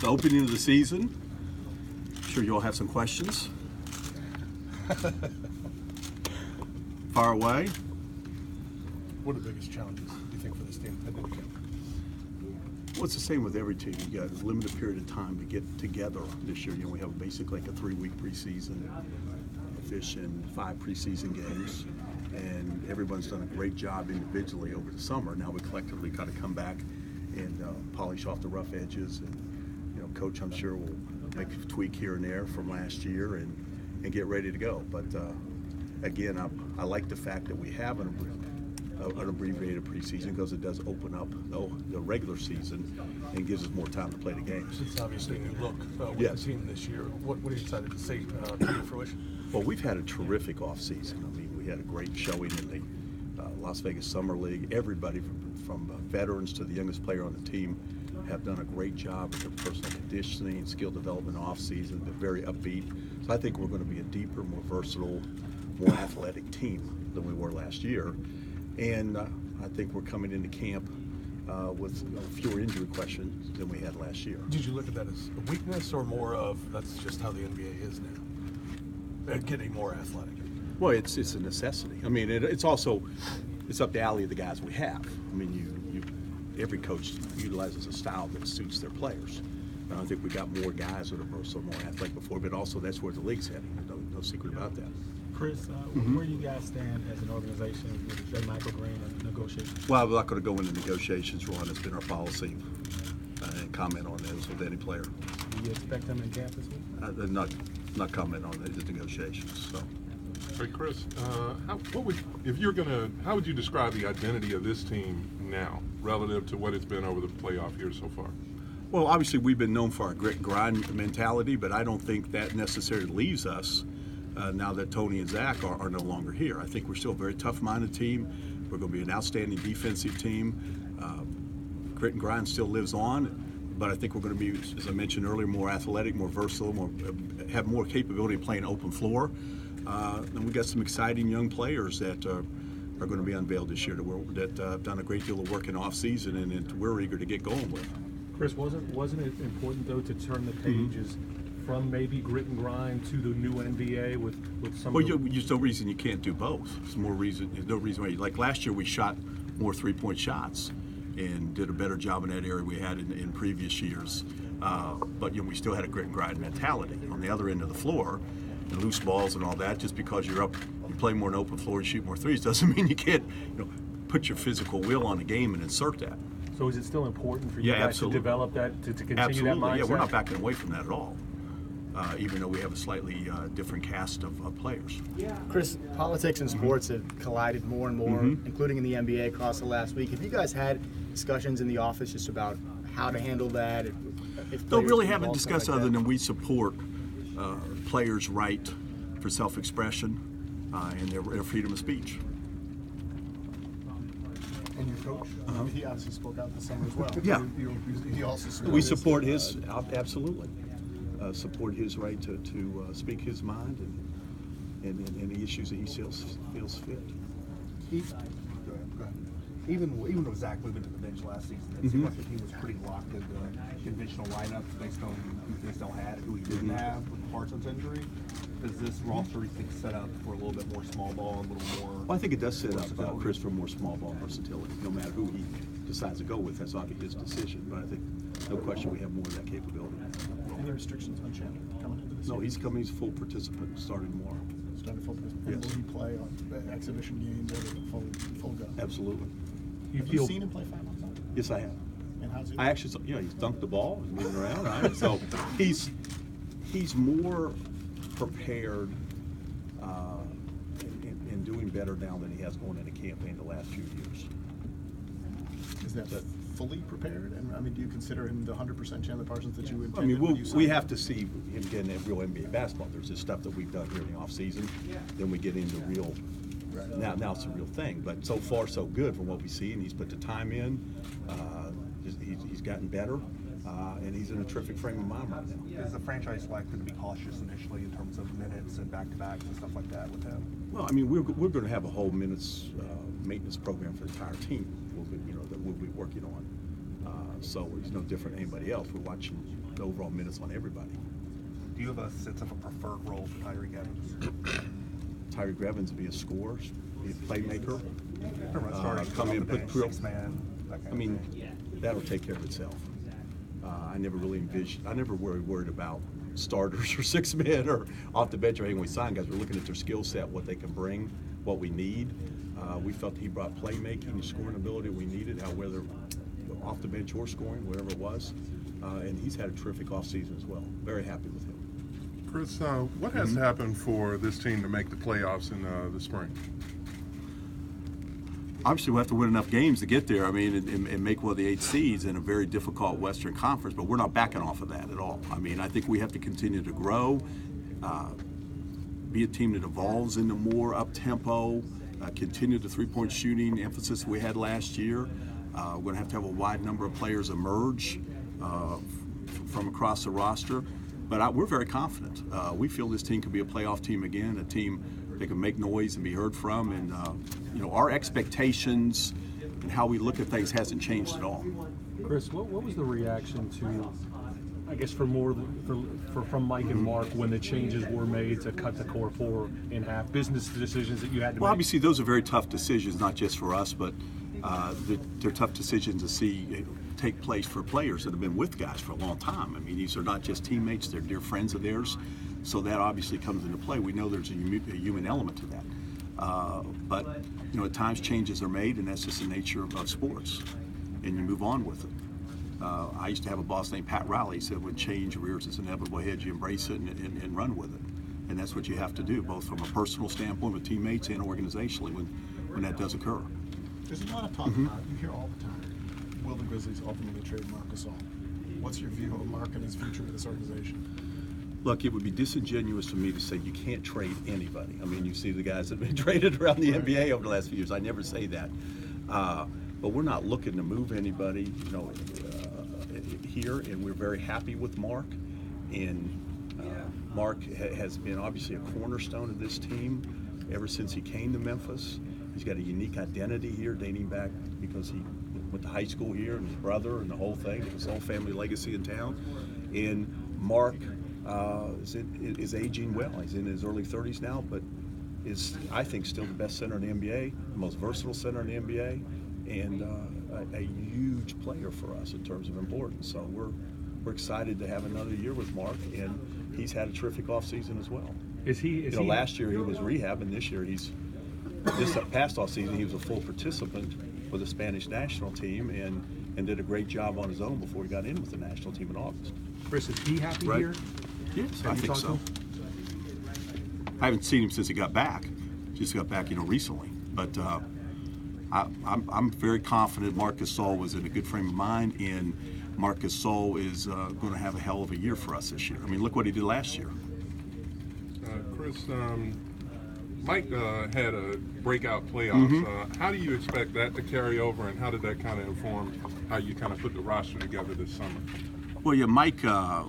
the opening of the season. I'm sure you all have some questions. Far away. What are the biggest challenges, do you think, for this team at camp? Well, it's the same with every team. You got a limited period of time to get together this year. We have basically like a 3-week preseason, fish in 5 preseason games, and everyone's done a great job individually over the summer. Now we collectively got to come back and polish off the rough edges. And Coach, I'm sure, will make a tweak here and there from last year and get ready to go. But again, I like the fact that we have an abbreviated preseason because it does open up the regular season and gives us more time to play the games. It's obviously a new look with Yes. the team this year. What are you excited to see come to fruition? Well, we've had a terrific offseason. I mean, we had a great showing in the Las Vegas Summer League. Everybody from veterans to the youngest player on the team have done a great job with their personal conditioning, skill development offseason. They're very upbeat. So I think we're going to be a deeper, more versatile, more athletic team than we were last year. And I think we're coming into camp with fewer injury questions than we had last year. Did you look at that as a weakness or more of that's just how the NBA is now? Getting more athletic. Well, it's a necessity. I mean, it's also up the alley of the guys we have. I mean, every coach utilizes a style that suits their players. And I think we got more guys that are versatile, more athletic before, but also that's where the league's heading. No secret about that. Chris, where do you guys stand as an organization with J. Michael Green and negotiations? Well, I'm not going to go into negotiations, Ron. It's been our policy and comment on those with any player. Do you expect them in camp this week? Not comment on the negotiations. So. Hey Chris, how would you describe the identity of this team now relative to what it's been over the playoff years so far? Well, obviously we've been known for our grit and grind mentality, but I don't think that necessarily leaves us now that Tony and Zach are no longer here. I think we're still a very tough-minded team. We're going to be an outstanding defensive team. Grit and grind still lives on, but I think we're going to be, as I mentioned earlier, more athletic, more versatile, have more capability of playing open floor. And we've got some exciting young players that are going to be unveiled this year that have done a great deal of work in off-season, and we're eager to get going with. Chris, wasn't it important, though, to turn the pages from maybe grit and grind to the new NBA with some? Well, there's no reason you can't do both. There's no reason why. Like last year, we shot more 3-point shots and did a better job in that area we had in previous years. But we still had a grit and grind mentality on the other end of the floor. And loose balls and all that. Just because you're up, you play more in open floor, you shoot more threes, doesn't mean you can't, put your physical will on the game and insert that. So is it still important for you guys absolutely. to develop that, to continue Absolutely. that mindset? Yeah, we're not backing away from that at all, even though we have a slightly different cast of players. Chris, politics and sports have collided more and more, including in the NBA across the last week. Have you guys had discussions in the office just about how to handle that? Don't really haven't discussed other than we support players' right for self-expression and their freedom of speech. And your coach, he obviously spoke out this summer as well. Yeah. He also We support his, absolutely, support his right to speak his mind and any issues that he feels fit. Go ahead. Even with Zach moving to the bench last season, it seemed like the team was pretty locked into conventional lineups based on who they still had, who he didn't have with Parsons' injury. Does this roster, you think, set up for a little bit more small ball, a little more? Well, I think it does set up Chris for more small ball versatility. No matter who he decides to go with, that's obviously his decision. But I think, no question, we have more of that capability. Any restrictions on Chandler coming into this? No, he's coming. He's a full participant starting tomorrow. Starting full participant. Yes. Will he play on exhibition games or full go? Absolutely. Have you seen him play 5 on 5? Yes, I have. And how's he? I actually, he's dunked the ball and moving around. Right? So he's more prepared and doing better now than he has going into campaign the last few years. Is that fully prepared? And I mean, do you consider him the 100% Chandler Parsons that you intended? I mean, when you signed we him? have to see him getting that real NBA basketball. There's this stuff that we've done here in the off season. Then we get into real. Now it's a real thing. But so far, so good from what we see, and he's put the time in. He's gotten better, and he's in a terrific frame of mind right now. Is the franchise likely to be cautious initially in terms of minutes and back-to-backs and stuff like that with him? Well, I mean, we're going to have a whole minutes maintenance program for the entire team. That we'll be working on. So he's no different than anybody else. We're watching the overall minutes on everybody. Do you have a sense of a preferred role for Tyree Evans? Tyree Evans will be a scorer, be a playmaker. Come in, put 6-man. I mean, that'll take care of itself. I never really envisioned. I never worried about starters or 6 men or off the bench or anything. We sign guys, we're looking at their skill set, what they can bring, what we need. We felt he brought playmaking and scoring ability we needed, whether off the bench or scoring, whatever it was. And he's had a terrific offseason as well. Very happy with him. Chris, what has to happen for this team to make the playoffs in the spring? Obviously, we have to win enough games to get there. I mean, and make one of the 8 seeds in a very difficult Western Conference. But we're not backing off of that at all. I mean, I think we have to continue to grow, be a team that evolves into more up tempo, continue the 3-point shooting emphasis we had last year. We're going to have a wide number of players emerge from across the roster. But we're very confident. We feel this team could be a playoff team again, a team that can make noise and be heard from. And our expectations and how we look at things hasn't changed at all. Chris, what was the reaction to, I guess, from Mike and Mark when the changes were made to cut the core 4 in half? Business decisions that you had to Well, make? obviously, those are very tough decisions, not just for us, but they're tough decisions to see take place for players that have been with guys for a long time. I mean, these are not just teammates, they're dear friends of theirs. So that obviously comes into play. We know there's a human element to that. But at times changes are made, and that's just the nature of sports, and you move on with it. I used to have a boss named Pat Riley. He said, when change rears its inevitable head, you embrace it and run with it. And that's what you have to do, both from a personal standpoint with teammates and organizationally when that does occur. There's a lot of talk about, you hear all the time, will the Grizzlies ultimately trade Marc Gasol? What's your view of Marc and his future with this organization? Look, it would be disingenuous for me to say you can't trade anybody. I mean, you see the guys that have been traded around the NBA over the last few years. I never say that. But we're not looking to move anybody, here, and we're very happy with Marc. And Marc has been obviously a cornerstone of this team ever since he came to Memphis. He's got a unique identity here, dating back because he went to high school here, and his brother, and the whole thing, his whole family legacy in town. And Marc is aging well. He's in his early 30s now, but is, I think, still the best center in the NBA, the most versatile center in the NBA, and a huge player for us in terms of importance. So we're excited to have another year with Marc, and he's had a terrific offseason as well. Last year he was rehabbing. This year this past offseason he was a full participant with the Spanish national team and did a great job on his own before he got in with the national team in August. Chris, is he happy Right. here? Yes, I think so. I haven't seen him since he got back. Just got back, recently. But I'm very confident Marc Gasol was in a good frame of mind, and Marc Gasol is going to have a hell of a year for us this year. I mean, look what he did last year. Chris, Mike had a breakout playoffs. How do you expect that to carry over, and how did that kind of inform how you kind of put the roster together this summer? Well, yeah, Mike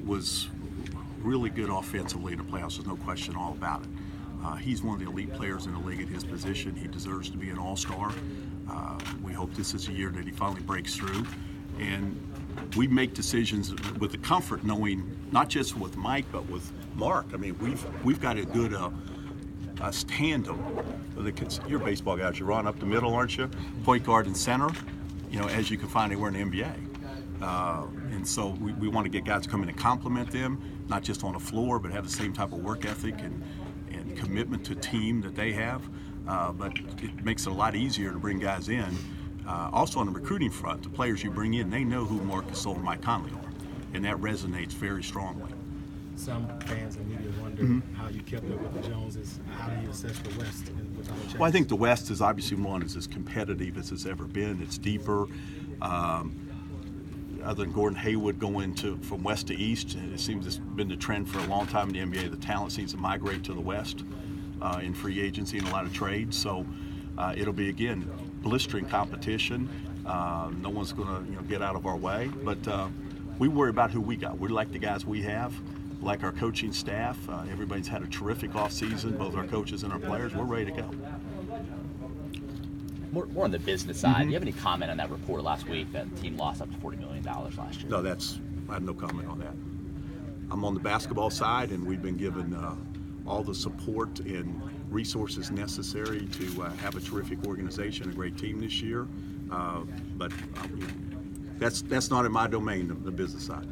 was really good offensively in the playoffs. There's no question all about it. He's one of the elite players in the league at his position. He deserves to be an all-star. We hope this is a year that he finally breaks through. And we make decisions with the comfort knowing, not just with Mike, but with Marc. I mean, we've got a good tandem. You're baseball guys. You're running up the middle, aren't you? Point guard and center, as you can find anywhere in the NBA. And so we want to get guys to come in and complement them, not just on the floor, but have the same type of work ethic and commitment to team that they have. But it makes it a lot easier to bring guys in. Also on the recruiting front, the players you bring in, they know who Marc Gasol and Mike Conley are, and that resonates very strongly. Some fans and media wonder how you kept up with the Joneses. How do you assess the West with all the changes? Well, I think the West is obviously one that's as competitive as it's ever been. It's deeper. Other than Gordon Hayward going from west to east, it seems it's been the trend for a long time in the NBA. The talent seems to migrate to the West in free agency and a lot of trades. So it'll be, again, blistering competition. No one's going to get out of our way. But we worry about who we got. We like the guys we have, like our coaching staff. Everybody's had a terrific offseason, both our coaches and our players. We're ready to go. More on the business side. Do you have any comment on that report last week that the team lost up to $40 million last year? No, I have no comment on that. I'm on the basketball side, and we've been given all the support and resources necessary to have a terrific organization, a great team this year. But that's not in my domain, the business side.